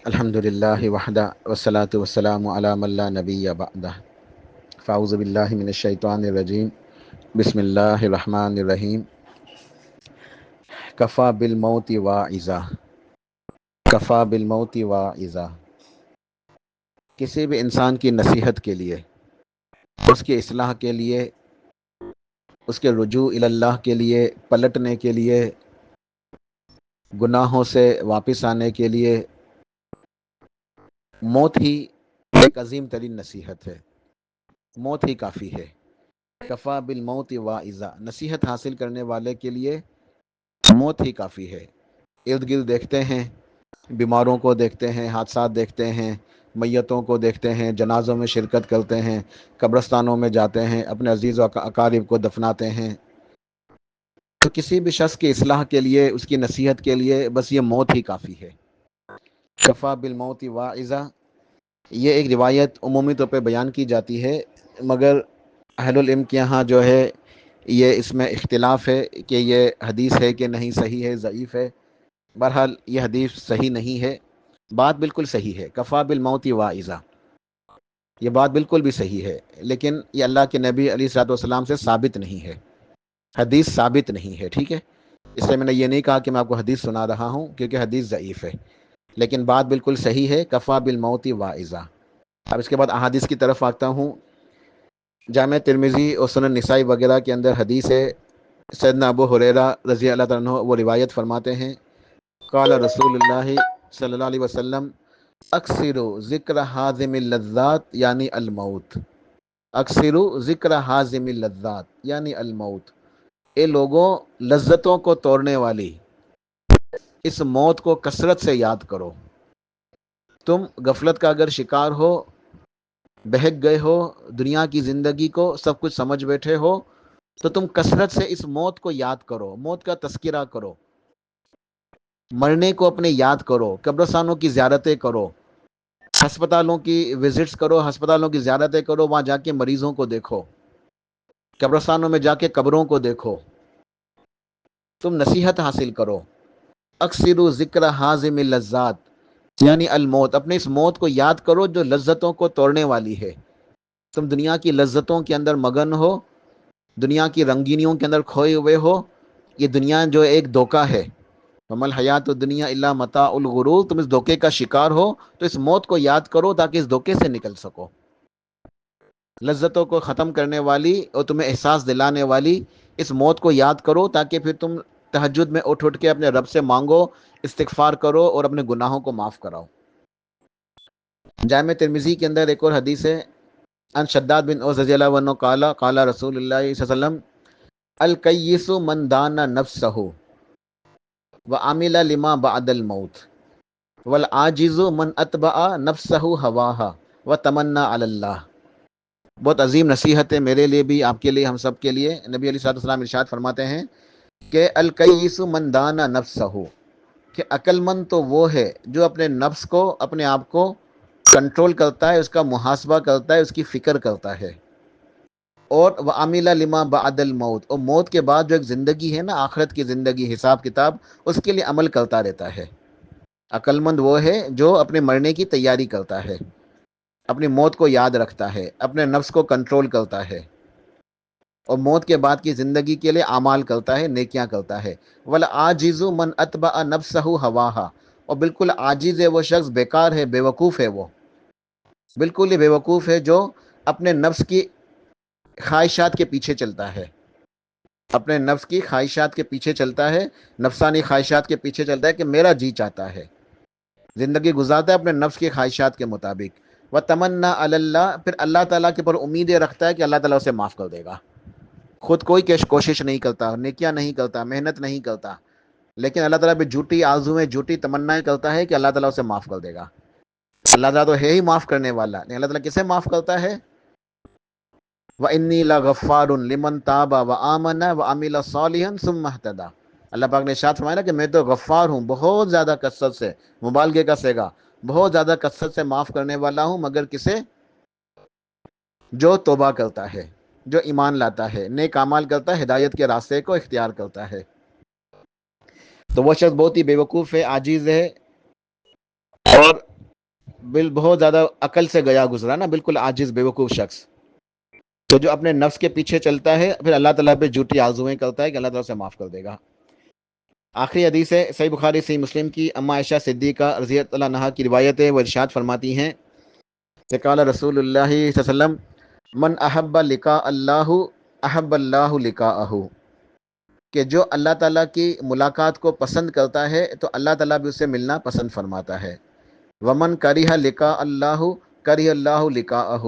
الحمدللہ وحدہ والصلاة والسلام علی من لا نبی بعدہ فاعوذ باللہ من الشیطان الرجیم بسم اللہ الرحمن الرحیم کفا بالموت واعظا کفا بالموت واعظا کسی بھی انسان کی نصیحت کے لیے، اس کی اصلاح کے لیے، اس کے رجوع الی اللہ کے لیے، پلٹنے کے لیے، گناہوں سے واپس آنے کے لیے موت ہی ایک عظیم ترین نصیحت ہے۔ موت ہی کافی ہے۔ کفا بالموت واعظا، نصیحت حاصل کرنے والے کے لیے موت ہی کافی ہے۔ ارد گرد دیکھتے ہیں، بیماروں کو دیکھتے ہیں، حادثات دیکھتے ہیں، میتوں کو دیکھتے ہیں، جنازوں میں شرکت کرتے ہیں، قبرستانوں میں جاتے ہیں، اپنے عزیز و اقارب کو دفناتے ہیں۔ تو کسی بھی شخص کی اصلاح کے لیے، اس کی نصیحت کے لیے بس یہ موت ہی کافی ہے۔ کفا بالموت واعظا، یہ ایک روایت عمومی طور پہ بیان کی جاتی ہے، مگر اہل العلم کے یہاں جو ہے یہ اس میں اختلاف ہے کہ یہ حدیث ہے کہ نہیں، صحیح ہے، ضعیف ہے۔ بہرحال یہ حدیث صحیح نہیں ہے۔ بات بالکل صحیح ہے، کفا بالموت واعظا، یہ بات بالکل بھی صحیح ہے، لیکن یہ اللہ کے نبی علیہ الصلوۃ والسلام سے ثابت نہیں ہے، حدیث ثابت نہیں ہے، ٹھیک ہے۔ اس لیے میں نے یہ نہیں کہا کہ میں آپ کو حدیث سنا رہا ہوں، کیونکہ حدیث ضعیف ہے، لیکن بات بالکل صحیح ہے، کفا بالموت واعظا۔ اب اس کے بعد احادیث کی طرف آتا ہوں۔ جامع ترمذی اور سنن نسائی وغیرہ کے اندر حدیث ہے، سیدنا ابو ہریرہ رضی اللہ تعالیٰ عنہ وہ روایت فرماتے ہیں، قال رسول اللہ صلی اللہ علیہ وسلم اکثروا ذکر حازم اللذات یعنی الموت، اکثروا ذکر حازم اللذات یعنی الموت، اے لوگوں، لذتوں کو توڑنے والی اس موت کو کثرت سے یاد کرو۔ تم غفلت کا اگر شکار ہو، بہک گئے ہو، دنیا کی زندگی کو سب کچھ سمجھ بیٹھے ہو، تو تم کثرت سے اس موت کو یاد کرو، موت کا تذکرہ کرو، مرنے کو اپنے یاد کرو، قبرستانوں کی زیارتیں کرو، ہسپتالوں کی وزٹس کرو، ہسپتالوں کی زیارتیں کرو، وہاں جا کے مریضوں کو دیکھو، قبرستانوں میں جا کے قبروں کو دیکھو، تم نصیحت حاصل کرو۔ اکثروا ذکر حازم اللذات یعنی الموت، اپنے اس موت کو یاد کرو جو لذتوں کو توڑنے والی ہے۔ تم دنیا کی لذتوں کے اندر مگن ہو، دنیا کی رنگینیوں کے اندر کھوئے ہوئے ہو، یہ دنیا جو ایک دھوکہ ہے، وما الحیات الدنیا الا متاع الغرور، تم اس دھوکے کا شکار ہو تو اس موت کو یاد کرو تاکہ اس دھوکے سے نکل سکو۔ لذتوں کو ختم کرنے والی اور تمہیں احساس دلانے والی اس موت کو یاد کرو تاکہ پھر تم تہجد میں اٹھ اٹھ کے اپنے رب سے مانگو، استغفار کرو اور اپنے گناہوں کو معاف کراؤ۔ جامع ترمذی کے اندر ایک اور حدیث ہے، ان شداد بن اوس رضی اللہ عنہ قال قال رسول اللہ صلی اللہ علیہ وسلم الکیس من دان نفسہ وعمل لما بعد الموت والعاجز من اتبع نفسہ ہواہا وتمنى علی اللہ۔ بہت عظیم نصیحت ہے میرے لیے بھی، آپ کے لیے، ہم سب کے لیے۔ نبی علیہ الصلوۃ والسلام ارشاد فرماتے ہیں کہ الکیس من دان نفسہ، کہ عقل مند تو وہ ہے جو اپنے نفس کو، اپنے آپ کو کنٹرول کرتا ہے، اس کا محاسبہ کرتا ہے، اس کی فکر کرتا ہے، اور وعمل لما بعد الموت، اور موت کے بعد جو ایک زندگی ہے نا، آخرت کی زندگی، حساب کتاب، اس کے لیے عمل کرتا رہتا ہے۔ عقل مند وہ ہے جو اپنے مرنے کی تیاری کرتا ہے، اپنی موت کو یاد رکھتا ہے، اپنے نفس کو کنٹرول کرتا ہے، اور موت کے بعد کی زندگی کے لیے اعمال کرتا ہے، نیکیاں کرتا ہے۔ والعاجز من اتبع نفسہ ہواہا، اور بالکل عاجز ہے وہ شخص، بیکار ہے، بیوقوف ہے، وہ بالکل ہی بیوقوف ہے جو اپنے نفس کی خواہشات کے پیچھے چلتا ہے، اپنے نفس کی خواہشات کے پیچھے چلتا ہے، نفسانی خواہشات کے پیچھے چلتا ہے کہ میرا جی چاہتا ہے، زندگی گزارتا ہے اپنے نفس کی خواہشات کے مطابق۔ وتمنى علی اللہ، پھر اللہ تعالیٰ کے پر امیدیں رکھتا ہے کہ اللہ تعالیٰ اسے معاف کر دے گا۔ خود کوئی کوشش نہیں کرتا، نیکیاں نہیں کرتا، محنت نہیں کرتا، لیکن اللہ تعالیٰ بھی جھوٹی آرزویں، جھوٹی تمنائیں کرتا ہے کہ اللہ تعالیٰ اسے معاف کر دے گا۔ اللہ تعالیٰ تو ہے ہی معاف کرنے والا، لیکن اللہ تعالیٰ کسے معاف کرتا ہے؟ وَإِنِّي لَغَفَّارٌ لِمَن تَابَ وَآمَنَ وَعَمِلَ صَالِحًا ثُمَّ اهْتَدَىٰ۔ اللہ پاک نے ارشاد فرمایا نا کہ میں تو غفار ہوں، بہت زیادہ کثرت سے، مبالغے کا صیغہ، بہت زیادہ کثرت سے معاف کرنے والا ہوں، مگر کسے؟ جو توبہ کرتا ہے، جو ایمان لاتا ہے، نیک اعمال کرتا ہے، ہدایت کے راستے کو اختیار کرتا ہے۔ تو وہ شخص بہت ہی بیوقوف ہے، عاجز ہے، اور بہت زیادہ عقل سے گیا گزرا نا، بالکل عاجز بیوقوف شخص، تو جو اپنے نفس کے پیچھے چلتا ہے پھر اللہ تعالیٰ پہ جھوٹی آرزوئیں کرتا ہے کہ اللہ تعالیٰ اسے معاف کر دے گا۔ آخری حدیث ہے صحیح بخاری صحیح مسلم کی، اما عائشہ صدیقہ رضی اللہ عنہا کی روایت ہے، وہ ارشاد فرماتی ہیں کہ قال رسول اللہ صلی اللہ علیہ وسلم من احب لقاء اللہ احب اللہ لقاءہ، کہ جو اللہ تعالیٰ کی ملاقات کو پسند کرتا ہے تو اللہ تعالیٰ بھی اسے ملنا پسند فرماتا ہے۔ ومن کرہ لقاء اللہ کرہ اللہ لقاءہ،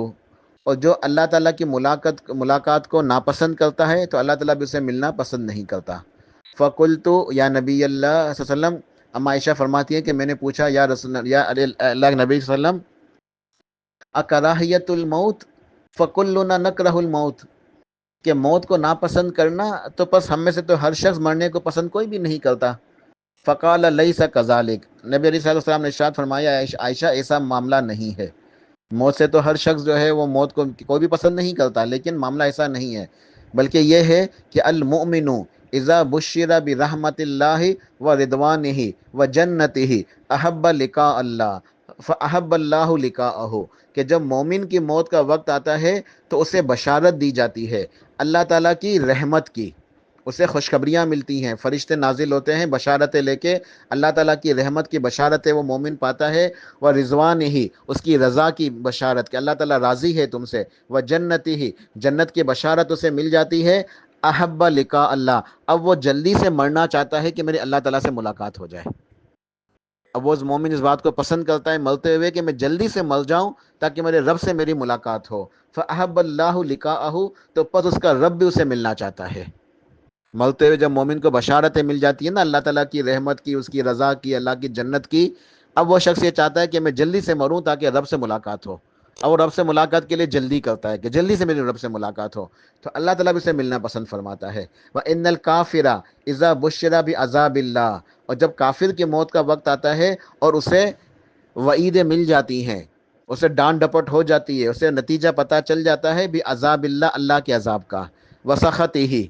اور جو اللہ تعالیٰ کی ملاقات کو ناپسند کرتا ہے تو اللہ تعالیٰ بھی اسے ملنا پسند نہیں کرتا۔ فقلت یا نبی اللہ صلی اللہ علیہ وسلم، اما عائشہ فرماتی ہے کہ میں نے پوچھا یا رسول یا اللہ کے نبی صلی اللہ علیہ وسلم، اکراہیت الموت فکلنا نکرہ الموت، کہ موت کو ناپسند کرنا تو پس ہم میں سے تو ہر شخص مرنے کو پسند کوئی بھی نہیں کرتا۔ فقال لیس کذالک، نبی علیہ السلام نے ارشاد فرمایا عائشہ ایسا معاملہ نہیں ہے، موت سے تو ہر شخص جو ہے وہ موت کو کوئی بھی پسند نہیں کرتا، لیکن معاملہ ایسا نہیں ہے، بلکہ یہ ہے کہ المؤمن اذا بشر برحمت اللہ و رضوانہ و جنتہ احب لقاء اللہ فاحب اللہ لقاءہ، کہ جب مومن کی موت کا وقت آتا ہے تو اسے بشارت دی جاتی ہے اللہ تعالیٰ کی رحمت کی، اسے خوشخبریاں ملتی ہیں، فرشتے نازل ہوتے ہیں بشارتیں لے کے، اللہ تعالیٰ کی رحمت کی بشارتیں وہ مومن پاتا ہے، وہ رضوان ہی اس کی رضا کی بشارت کہ اللہ تعالیٰ راضی ہے تم سے، وہ جنتی ہی جنت کی بشارت اسے مل جاتی ہے۔ احب لقاء اللہ، اب وہ جلدی سے مرنا چاہتا ہے کہ میری اللہ تعالیٰ سے ملاقات ہو جائے، اب وہ مومن اس بات کو پسند کرتا ہے مرتے ہوئے کہ میں جلدی سے مر جاؤں تاکہ میرے رب سے میری ملاقات ہو۔ فاحب اللہ لقاءہ، تو پس اس کا رب بھی اسے ملنا چاہتا ہے۔ مرتے ہوئے جب مومن کو بشارتیں مل جاتی ہیں نا اللہ تعالیٰ کی رحمت کی، اس کی رضا کی، اللہ کی جنت کی، اب وہ شخص یہ چاہتا ہے کہ میں جلدی سے مروں تاکہ رب سے ملاقات ہو، اور وہ رب سے ملاقات کے لیے جلدی کرتا ہے کہ جلدی سے میرے رب سے ملاقات ہو، تو اللہ تعالیٰ بھی اسے ملنا پسند فرماتا ہے۔ وَإِنَّ الْكَافِرَ إِذَا بُشِّرَ بِعَذَابِ اللَّهِ، اور جب کافر کی موت کا وقت آتا ہے اور اسے وعیدیں مل جاتی ہیں، اسے ڈانٹ ڈپٹ ہو جاتی ہے، اسے نتیجہ پتہ چل جاتا ہے بعذاب اللہ، اللہ کے عذاب کا، وسخطہ،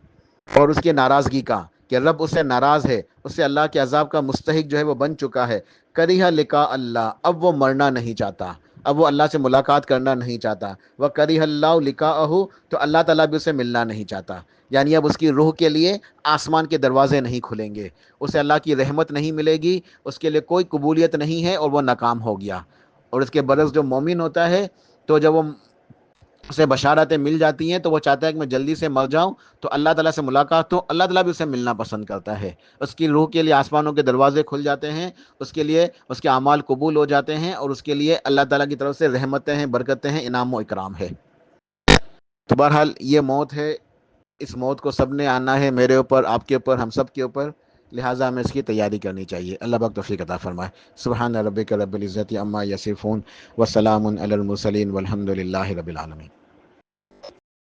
اور اس کی ناراضگی کا، کہ رب اسے ناراض ہے، اسے اللہ کے عذاب کا مستحق جو ہے وہ بن چکا ہے۔ کریہ لقاء اللہ، اب وہ مرنا نہیں چاہتا، اب وہ اللہ سے ملاقات کرنا نہیں چاہتا۔ وہ کریہ اللہ لقاءہ، تو اللہ تعالیٰ بھی اسے ملنا نہیں چاہتا، یعنی اب اس کی روح کے لیے آسمان کے دروازے نہیں کھلیں گے، اسے اللہ کی رحمت نہیں ملے گی، اس کے لیے کوئی قبولیت نہیں ہے اور وہ ناکام ہو گیا۔ اور اس کے برعکس جو مومن ہوتا ہے تو جب وہ اسے بشارتیں مل جاتی ہیں تو وہ چاہتا ہے کہ میں جلدی سے مر جاؤں تو اللہ تعالیٰ سے ملاقات ہو، اللہ تعالیٰ بھی اسے ملنا پسند کرتا ہے، اس کی روح کے لیے آسمانوں کے دروازے کھل جاتے ہیں، اس کے لیے اس کے اعمال قبول ہو جاتے ہیں، اور اس کے لیے اللہ تعالیٰ کی طرف سے رحمتیں ہیں، برکتیں ہیں، انعام و اکرام ہے۔ تو بہرحال یہ موت ہے، اس موت کو سب نے آنا ہے، میرے اوپر، آپ کے اوپر، ہم سب کے اوپر، لہٰذا ہمیں اس کی تیاری کرنی چاہیے۔ اللہ پاک توفیق عطا فرمائے۔ سبحان ربک رب العزت عما یصفون وسلام علی المرسلین والحمد للہ رب العالمین۔